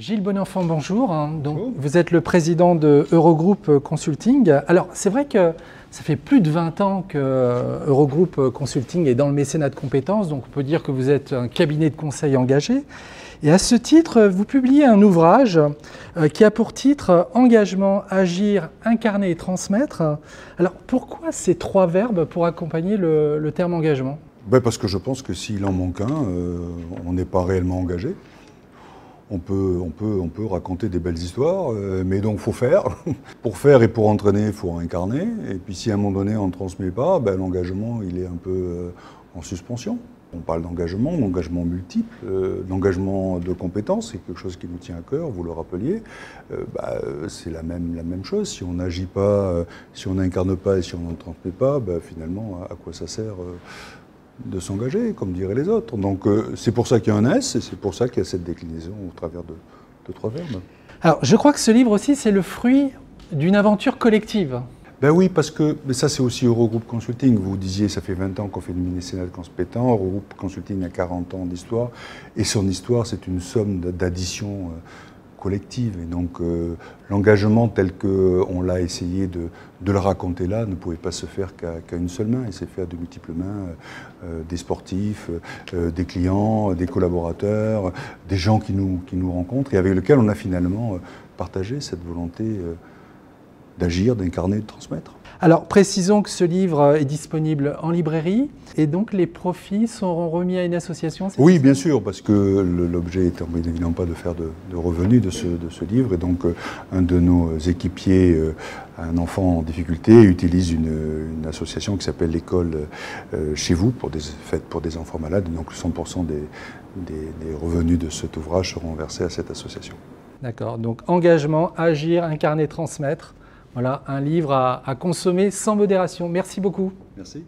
Gilles Bonenfant, bonjour. Donc, vous êtes le président de Eurogroup Consulting. Alors, c'est vrai que ça fait plus de 20 ans que Eurogroup Consulting est dans le mécénat de compétences, donc on peut dire que vous êtes un cabinet de conseil engagé. Et à ce titre, vous publiez un ouvrage qui a pour titre « Engagement, agir, incarner et transmettre ». Alors, pourquoi ces trois verbes pour accompagner le terme engagement ? Parce que je pense que s'il en manque un, on n'est pas réellement engagé. On peut raconter des belles histoires, mais donc il faut faire. Pour faire et pour entraîner, il faut incarner. Et puis si à un moment donné on ne transmet pas, l'engagement il est un peu en suspension. On parle d'engagement multiple, d'engagement de compétences, c'est quelque chose qui nous tient à cœur, vous le rappeliez. C'est la même chose. Si on n'agit pas, si on n'incarne pas et si on ne transmet pas, finalement, à quoi ça sert de s'engager, comme diraient les autres. Donc c'est pour ça qu'il y a un S, et c'est pour ça qu'il y a cette déclinaison au travers de trois verbes. Alors, je crois que ce livre aussi, c'est le fruit d'une aventure collective. Ben oui, parce que mais ça c'est aussi Eurogroup Consulting. Vous disiez, ça fait 20 ans qu'on fait le mécénat de compétences. Eurogroup Consulting a 40 ans d'histoire, et son histoire, c'est une somme d'additions collective. Et donc l'engagement tel qu'on l'a essayé de le raconter là ne pouvait pas se faire qu'à une seule main. Il s'est fait à de multiples mains, des sportifs, des clients, des collaborateurs, des gens qui nous rencontrent et avec lesquels on a finalement partagé cette volonté d'agir, d'incarner, de transmettre. Alors, précisons que ce livre est disponible en librairie et donc les profits seront remis à une association. Oui, bien sûr, parce que l'objet est évidemment pas de faire de revenus de ce livre. Et donc, un de nos équipiers, un enfant en difficulté, utilise une association qui s'appelle l'école chez vous, faite pour des enfants malades. Et donc, 100% des revenus de cet ouvrage seront versés à cette association. D'accord. Donc, engagement, agir, incarner, transmettre. Voilà, un livre à consommer sans modération. Merci beaucoup. Merci.